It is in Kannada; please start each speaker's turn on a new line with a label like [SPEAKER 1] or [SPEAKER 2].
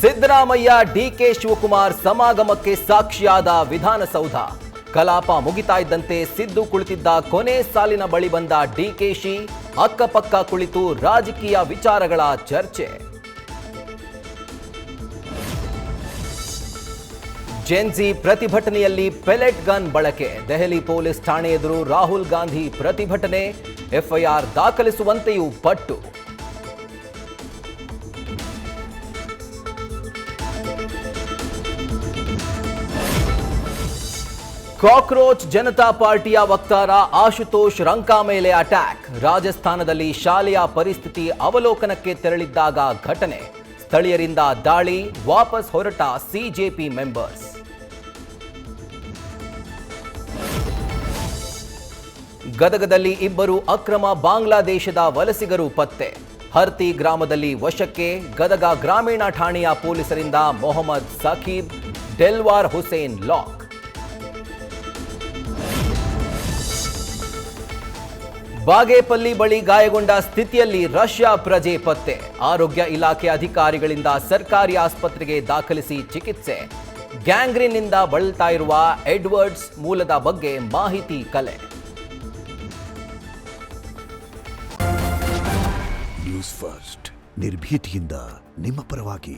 [SPEAKER 1] ಸಿದ್ದರಾಮಯ್ಯ ಡಿಕೆ ಶಿವಕುಮಾರ್ ಸಮಾಗಮಕ್ಕೆ ಸಾಕ್ಷಿಯಾದ ವಿಧಾನಸೌಧ. ಕಲಾಪ ಮುಗಿತಾ ಇದ್ದಂತೆ ಸಿದ್ದು ಕುಳಿತಿದ್ದ ಕೊನೆ ಸಾಲಿನ ಬಳಿ ಬಂದ ಡಿಕೆಶಿ ಅಕ್ಕಪಕ್ಕ ಕುಳಿತು ರಾಜಕೀಯ ವಿಚಾರಗಳ ಚರ್ಚೆ. ಜೆನ್ಜಿ ಪ್ರತಿಭಟನೆಯಲ್ಲಿ ಪೆಲೆಟ್ ಗನ್ ಬಳಕೆ. ದೆಹಲಿ ಪೊಲೀಸ್ ಠಾಣೆ ಎದುರು ರಾಹುಲ್ ಗಾಂಧಿ ಪ್ರತಿಭಟನೆ. ಎಫ್ಐಆರ್ ದಾಖಲಿಸುವಂತೆಯೂ ಪಟ್ಟು. ಕಾಕ್ರೋಚ್ ಜನತಾ ಪಾರ್ಟಿಯ ವಕ್ತಾರ ಆಶುತೋಷ್ ರಂಕಾ ಮೇಲೆ ಅಟ್ಯಾಕ್. ರಾಜಸ್ಥಾನದಲ್ಲಿ ಶಾಲೆಯ ಪರಿಸ್ಥಿತಿ ಅವಲೋಕನಕ್ಕೆ ತೆರಳಿದ್ದಾಗ ಘಟನೆ. ಸ್ಥಳೀಯರಿಂದ ದಾಳಿ, ವಾಪಸ್ ಹೊರಟ ಸಿಜೆಪಿ ಮೆಂಬರ್ಸ್. ಗದಗದಲ್ಲಿ ಇಬ್ಬರು ಅಕ್ರಮ ಬಾಂಗ್ಲಾದೇಶದ ವಲಸಿಗರು ಪತ್ತೆ. ಹರ್ತಿ ಗ್ರಾಮದಲ್ಲಿ ವಶಕ್ಕೆ. ಗದಗ ಗ್ರಾಮೀಣ ಠಾಣೆಯ ಪೊಲೀಸರಿಂದ ಮೊಹಮ್ಮದ್ ಸಕೀಬ್, ಡೆಲ್ವಾರ್ ಹುಸೇನ್ ಲಾಕ್. ಬಾಗೇಪಲ್ಲಿ ಬಳಿ ಗಾಯಗೊಂಡ ಸ್ಥಿತಿಯಲ್ಲಿ ರಷ್ಯಾ ಪ್ರಜೆ ಪತ್ತೆ. ಆರೋಗ್ಯ ಇಲಾಖೆ ಅಧಿಕಾರಿಗಳಿಂದ ಸರ್ಕಾರಿ ಆಸ್ಪತ್ರೆಗೆ ದಾಖಲಿಸಿ ಚಿಕಿತ್ಸೆ. ಗ್ಯಾಂಗ್ರೀನ್ನಿಂದ ಬಳಲ್ತಾ ಇರುವ ಎಡ್ವರ್ಡ್ಸ್ ಮೂಲದ ಬಗ್ಗೆ ಮಾಹಿತಿ ಕಲೆ.
[SPEAKER 2] ನ್ಯೂಸ್ ಫಸ್ಟ್ ನಿರ್ಭೀತಿಯಿಂದ ನಿಮ್ಮ ಪರವಾಗಿ.